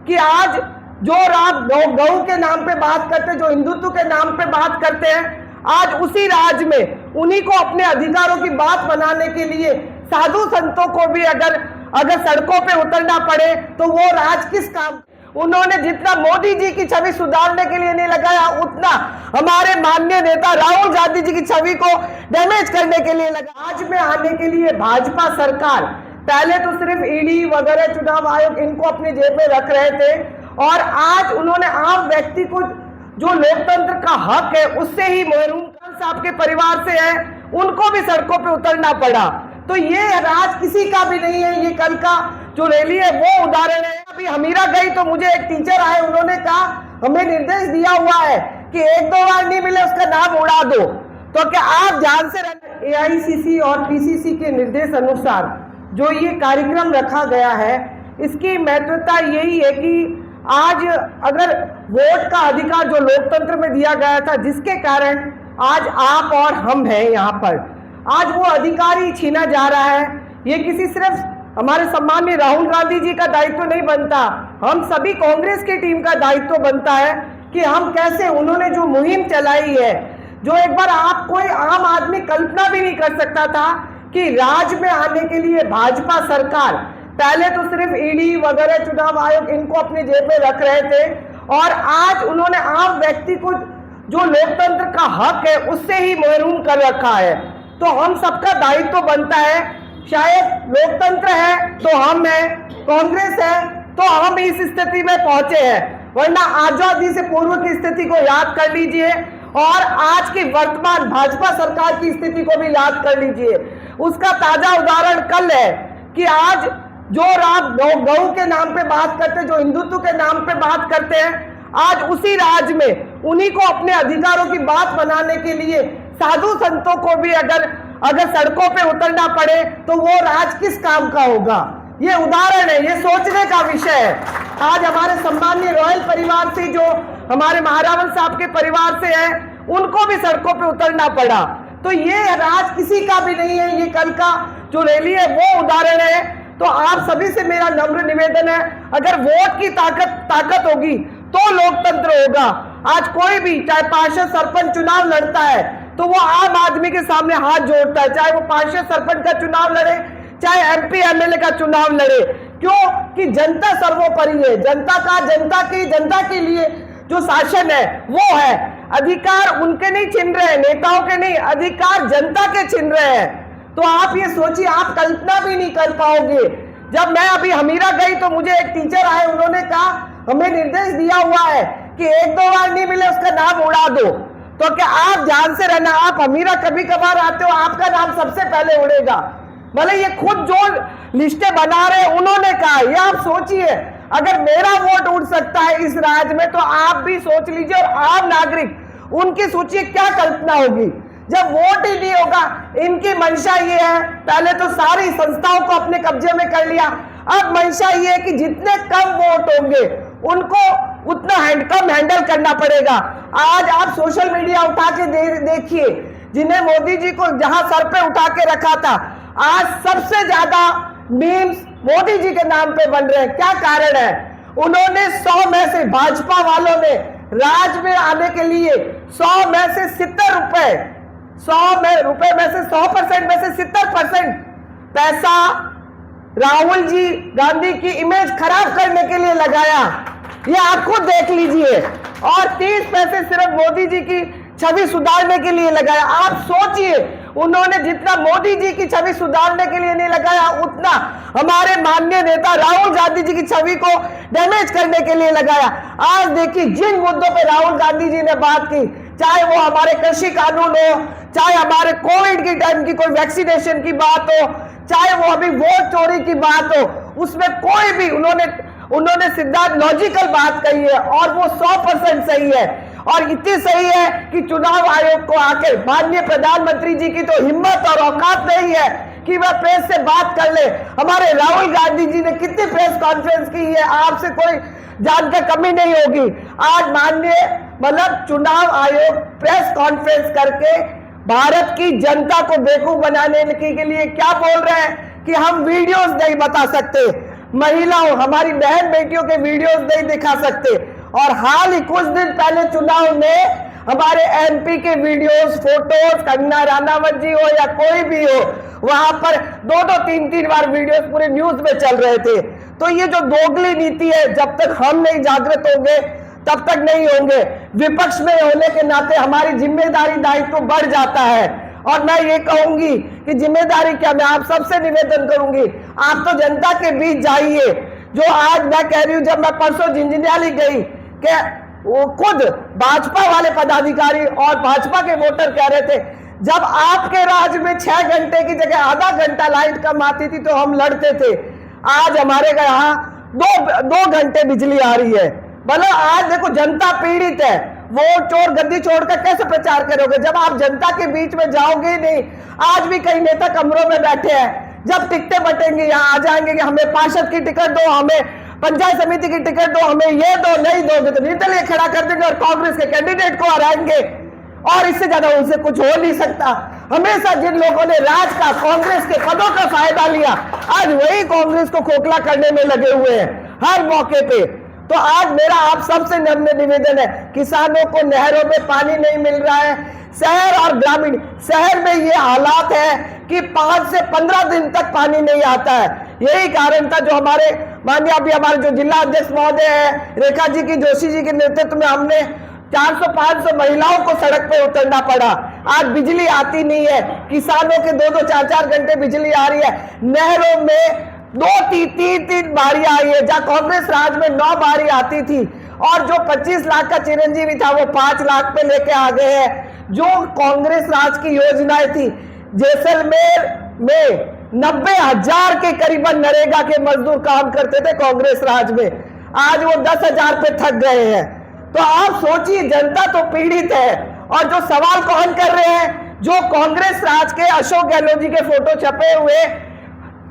कि आज जो राज गौ के नाम पे बात करते हैं, जो हिंदुत्व के नाम पे बात करते हैं, आज उसी राज में उन्हीं को अपने अधिकारों की बात बनाने के लिए साधु संतों को भी अगर सड़कों पे उतरना पड़े तो वो राज किस काम। उन्होंने जितना मोदी जी की छवि सुधारने के लिए नहीं लगाया, उतना हमारे माननीय नेता राहुल गांधी जी की छवि को डैमेज करने के लिए लगा। आज में आने के लिए भाजपा सरकार पहले तो सिर्फ ईडी वगैरह चुनाव आयोग इनको अपनी जेब में रख रहे थे, और आज उन्होंने आम व्यक्ति को जो लोकतंत्र का हक है उससे ही महरूम साहब के परिवार से है, उनको भी सड़कों पे उतरना पड़ा। तो ये राज किसी का भी नहीं है। ये कल का जो रैली है वो उदाहरण है। अभी हमीरा गई तो मुझे एक टीचर आए, उन्होंने कहा हमें निर्देश दिया हुआ है कि एक दो बार नहीं मिले उसका नाम उड़ा दो। तो क्या आप जान से एआईसीसी और पीसीसी के निर्देश अनुसार जो ये कार्यक्रम रखा गया है, इसकी महत्वता यही है कि आज अगर वोट का अधिकार जो लोकतंत्र में दिया गया था, जिसके कारण आज आप और हम हैं यहाँ पर, आज वो अधिकार ही छीना जा रहा है। ये किसी सिर्फ हमारे सम्मानीय राहुल गांधी जी का दायित्व नहीं बनता, हम सभी कांग्रेस की टीम का दायित्व बनता है कि हम कैसे, उन्होंने जो मुहिम चलाई है, जो एक बार आप कोई आम आदमी कल्पना भी नहीं कर सकता था कि राज में आने के लिए भाजपा सरकार पहले तो सिर्फ ईडी वगैरह चुनाव आयोग इनको अपनी जेब में रख रहे थे, और आज उन्होंने आम व्यक्ति को जो लोकतंत्र का हक है उससे ही महरूम कर रखा है। तो हम सबका दायित्व बनता है, शायद लोकतंत्र है तो हम हैं, कांग्रेस है तो हम इस स्थिति में पहुंचे हैं, वरना आजादी से पूर्व की स्थिति को याद कर लीजिए और आज की वर्तमान भाजपा सरकार की स्थिति को भी याद कर लीजिए। उसका ताजा उदाहरण कल है कि आज जो राज गौ के नाम पे बात करते हैं, जो हिंदुत्व के नाम पे बात करते हैं, आज उसी राज में उन्हीं को अपने अधिकारों की बात बनाने के लिए साधु संतों को भी अगर सड़कों पे उतरना पड़े तो वो राज किस काम का होगा। ये उदाहरण है, ये सोचने का विषय है। आज हमारे सम्मानीय रॉयल परिवार से, जो हमारे महारावण साहब के परिवार से है, उनको भी सड़कों पे उतरना पड़ा। तो ये राज किसी का भी नहीं है। ये कल का जो रैली है वो उदाहरण है। तो आप सभी से मेरा नम्र निवेदन है, अगर वोट की ताकत होगी तो लोकतंत्र होगा। आज कोई भी चाहे पार्षद सरपंच चुनाव लड़ता है तो वो आम आदमी के सामने हाथ जोड़ता है, चाहे वो पार्षद सरपंच का चुनाव लड़े, चाहे एमपी एमएलए का चुनाव लड़े। क्यों? कि जनता सर्वोपरि है। जनता के लिए जो शासन है वो है। अधिकार उनके नहीं छीन रहे हैं, नेताओं के नहीं, अधिकार जनता के छीन रहे हैं। तो आप ये सोचिए, आप कल्पना भी नहीं कर पाओगे। जब मैं अभी हमीरा गई तो मुझे एक टीचर आए, उन्होंने कहा हमें निर्देश दिया हुआ है कि एक दो बार नहीं मिले उसका नाम उड़ा दो। तो क्या आप जान से रहना, आप हमीरा कभी कभार आते हो, आपका नाम सबसे पहले उड़ेगा। भले ये खुद जो लिस्टें बना रहे हैं उन्होंने कहा, ये आप सोचिए, अगर मेरा वोट उड़ सकता है इस राज्य में तो आप भी सोच लीजिए। और आम नागरिक, उनकी सोचिए क्या कल्पना होगी जब वोट ही नहीं होगा। इनकी मंशा ये है, पहले तो सारी संस्थाओं को अपने कब्जे में कर लिया, अब मंशा ये है कि जितने कम वोट होंगे उनको उतना कम हैंडल करना पड़ेगा। आज आप सोशल मीडिया उठा के देखिए, जिन्हें मोदी जी को जहां सर पे उठा के रखा था, आज सबसे ज्यादा मीम्स मोदी जी के नाम पे बन रहे हैं। क्या कारण है? उन्होंने 100 में से, भाजपा वालों ने राज में आने के लिए 100 में से 70 रुपए, 100 रुपए में से 100% में से 70% पैसा राहुल जी गांधी की इमेज खराब करने के लिए लगाया। ये आप खुद देख लीजिए। और 30 पैसे सिर्फ मोदी जी की छवि सुधारने के लिए लगाया। आप सोचिए, उन्होंने जितना मोदी जी की छवि सुधारने के लिए नहीं लगाया, उतना हमारे माननीय नेता राहुल गांधी जी की छवि को डैमेज करने के लिए लगाया। आज देखिए, जिन मुद्दों पे राहुल गांधी जी ने बात की, चाहे वो हमारे कृषि कानून हो, चाहे हमारे कोविड की टाइम की कोई वैक्सीनेशन की बात हो, चाहे वो अभी वोट चोरी की बात हो, उसमें कोई भी उन्होंने सिद्धांत लॉजिकल बात कही है और वो 100% सही है। और इतनी सही है कि चुनाव आयोग को आकर माननीय प्रधानमंत्री जी की तो हिम्मत और औकात नहीं है कि वह प्रेस से बात कर ले। हमारे राहुल गांधी जी ने कितनी प्रेस कॉन्फ्रेंस की है, आपसे कोई जानकर कमी नहीं होगी। आज माननीय चुनाव आयोग प्रेस कॉन्फ्रेंस करके भारत की जनता को बेवकूफ बनाने के लिए क्या बोल रहे हैं कि हम वीडियोस नहीं बता सकते। महिलाओं, हमारी बहन बेटियों के वीडियोस नहीं दिखा सकते। और हाल ही कुछ दिन पहले चुनाव में हमारे एमपी के वीडियोस, फोटोज, कंगना रनावत जी हो या कोई भी हो, वहां पर 2-2, 3-3 बार वीडियोस पूरे न्यूज में चल रहे थे। तो ये जो दोगली नीति है, जब तक हम नहीं जागृत होंगे तब तक नहीं होंगे। विपक्ष में होने के नाते हमारी जिम्मेदारी, दायित्व बढ़ जाता है। और मैं ये कहूंगी कि जिम्मेदारी क्या, मैं आप सबसे निवेदन करूंगी, आप तो जनता के बीच जाइए। जो आज मैं कह रही हूं, जब मैं परसों झिंझियाली गई कि वो खुद भाजपा वाले पदाधिकारी और भाजपा के वोटर कह रहे थे, जब आपके राज्य में 6 घंटे की जगह आधा घंटा लाइट कम आती थी तो हम लड़ते थे। आज हमारे यहाँ 2 घंटे बिजली आ रही है। मतलब आज देखो, जनता पीड़ित है। वो चोर गद्दी छोड़कर कैसे प्रचार करोगे जब आप जनता के बीच में जाओगे नहीं। आज भी कई नेता कमरों में बैठे हैं, जब टिकटें बटेंगे यहाँ आ जाएंगे कि हमें पार्षद की टिकट दो, हमें पंचायत समिति की टिकट दो, हमें ये दो, नहीं दोगे तो निर्दलीय खड़ा कर देंगे और कांग्रेस के कैंडिडेट को हराएंगे। और इससे ज्यादा उनसे कुछ हो नहीं सकता। हमेशा जिन लोगों ने राज का, कांग्रेस के पदों का फायदा लिया, आज वही कांग्रेस को खोखला करने में लगे हुए हैं हर मौके पे। तो आज मेरा आप सबसे नम्र निवेदन है, किसानों को नहरों में पानी नहीं मिल रहा है। शहर और ग्रामीण, शहर में ये हालात है कि 5 से 15 दिन तक पानी नहीं आता है। यही कारण था जो हमारे माननीय अभी हमारे जो जिला अध्यक्ष महोदय है रेखा जी की, जोशी जी के नेतृत्व में हमने 400-500 महिलाओं को सड़क पे उतरना पड़ा। आज बिजली आती नहीं है, किसानों के 2-2, 4-4 घंटे बिजली आ रही है। नहरों में 2-3 बारी आई है, जहां कांग्रेस राज में 9 बारी आती थी। और जो 25 लाख का चिरंजीवी था वो 5 लाख पे लेके आ गए हैं। जो कांग्रेस राज की योजनाएं थी, जैसलमेर में 90,000 के करीबन नरेगा के मजदूर काम करते थे कांग्रेस राज में, आज वो 10,000 पे थक गए हैं। तो आप सोचिए, जनता तो पीड़ित है। और जो सवाल कौन कर रहे हैं, जो कांग्रेस राज के अशोक गहलोत जी के फोटो छपे हुए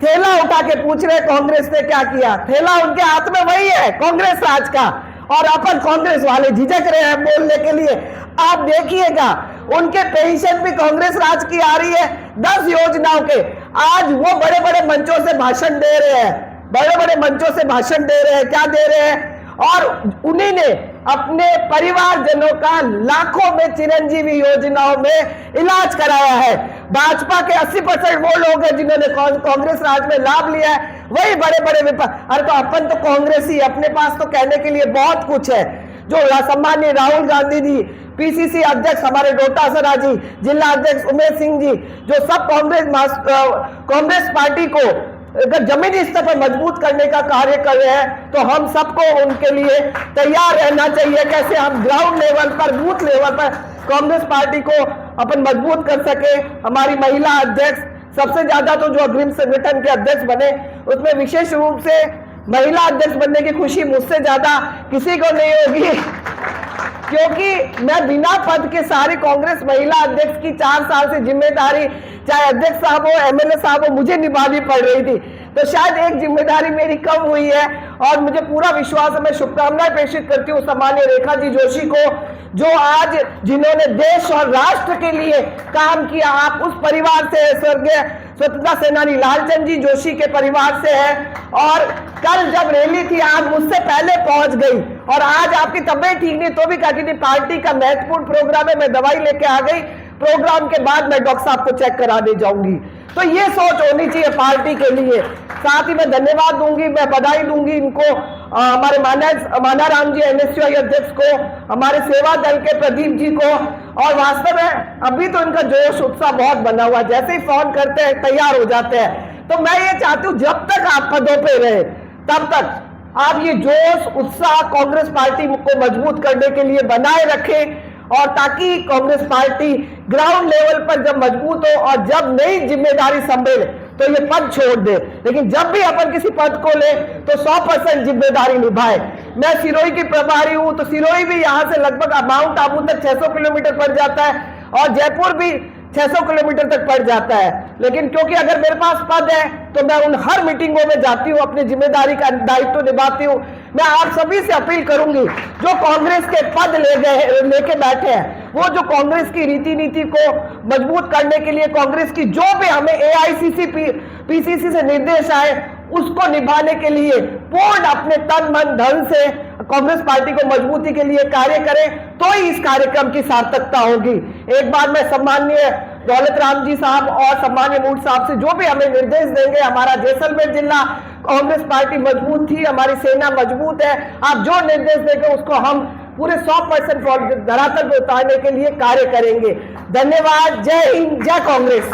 थैला उठा के पूछ रहे कांग्रेस ने क्या किया। थैला उनके हाथ में वही है कांग्रेस राज का, और अपन कांग्रेस वाले झिझक रहे हैं बोलने के लिए। आप देखिएगा, उनके पेंशन भी कांग्रेस राज की आ रही है 10 योजनाओं के। आज वो बड़े बड़े मंचों से भाषण दे रहे हैं, बड़े बड़े मंचों से भाषण दे रहे हैं। क्या दे रहे हैं? और उन्हीं ने अपने परिवारजनों का लाखों में चिरंजीवी योजनाओं में इलाज कराया है। भाजपा के 80% वो लोग हैं जिन्होंने कांग्रेस राज में लाभ लिया है, वही बड़े बड़े अरे तो अपन तो कांग्रेस ही, अपने पास तो कहने के लिए बहुत कुछ है। जो सम्माननीय राहुल गांधी जी, पीसीसी अध्यक्ष हमारे डोटासरा जी, जिला अध्यक्ष उमेश सिंह जी, जो सब कांग्रेस पार्टी को अगर जमीनी स्तर पर मजबूत करने का कार्य कर रहे हैं, तो हम सबको उनके लिए तैयार रहना चाहिए। कैसे हम ग्राउंड लेवल पर, बूथ लेवल पर कांग्रेस पार्टी को अपन मजबूत कर सके। हमारी महिला अध्यक्ष सबसे ज्यादा तो जो अग्रिम संगठन के अध्यक्ष बने, उसमें विशेष रूप से महिला अध्यक्ष बनने की खुशी मुझसे ज्यादा किसी को नहीं होगी, क्योंकि मैं बिना पद के सारी कांग्रेस महिला अध्यक्ष की 4 साल से जिम्मेदारी, चाहे अध्यक्ष साहब हो, एमएलए साहब हो, मुझे निभानी पड़ रही थी। तो शायद एक जिम्मेदारी मेरी कम हुई है, और मुझे पूरा विश्वास है। मैं शुभकामनाएं प्रेषित करती हूँ सम्माननीय रेखा जी जोशी को, जो आज जिन्होंने देश और राष्ट्र के लिए काम किया। आप उस परिवार से, स्वर्गीय स्वतंत्रता सेनानी लालचंद जी जोशी के परिवार से है, और कल जब रैली थी आप मुझसे पहले पहुंच गई, और आज आपकी तबीयत ठीक नहीं तो भी कहा कि पार्टी का महत्वपूर्ण प्रोग्राम है, मैं दवाई लेके आ गई। प्रोग्राम के बाद मैं डॉक्टर साहब को चेक कराने जाऊंगी। तो ये सोच होनी चाहिए पार्टी के लिए। साथ ही मैं धन्यवाद दूंगी, मैं बधाई दूंगी इनको, हमारे मानाराम जी एनएसयूआई अध्यक्ष को, हमारे सेवा दल के प्रदीप जी को। और वास्तव में अभी तो इनका जोश उत्साह बहुत बना हुआ, जैसे ही फोन करते हैं तैयार हो जाते हैं। तो मैं ये चाहती हूँ जब तक आप पदों पे रहे तब तक आप ये जोश उत्साह कांग्रेस पार्टी को मजबूत करने के लिए बनाए रखें, और ताकि कांग्रेस पार्टी ग्राउंड लेवल पर जब मजबूत हो और जब नई जिम्मेदारी संभले तो ये पद छोड़ दे, लेकिन जब भी अपन किसी पद को ले तो 100% जिम्मेदारी निभाए। मैं सिरोही की प्रभारी हूं, तो सिरोही भी यहां से लगभग माउंट आबू तक 600 किलोमीटर पड़ जाता है, और जयपुर भी 600 किलोमीटर तक पड़ जाता है। लेकिन क्योंकि अगर मेरे पास पद है तो मैं उन हर मीटिंगों में जाती हूँ, अपनी जिम्मेदारी का दायित्व निभाती हूँ। मैं आप सभी से अपील करूंगी, जो कांग्रेस के पद लेके बैठे हैं, वो जो कांग्रेस की रीति नीति को मजबूत करने के लिए कांग्रेस की जो भी हमें एआईसीसी पीसीसी से निर्देश आए उसको निभाने के लिए पूर्ण अपने तन मन धन से कांग्रेस पार्टी को मजबूती के लिए कार्य करें, तो ही इस कार्यक्रम की सार्थकता होगी। एक बार मैं सम्माननीय दौलत राम जी साहब और सम्माननीय मूड साहब से जो भी हमें निर्देश देंगे, हमारा जैसलमेर जिला कांग्रेस पार्टी मजबूत थी, हमारी सेना मजबूत है, आप जो निर्देश देंगे उसको हम पूरे 100% धरातल पर उतारने के लिए कार्य करेंगे। धन्यवाद। जय हिंद, जय कांग्रेस।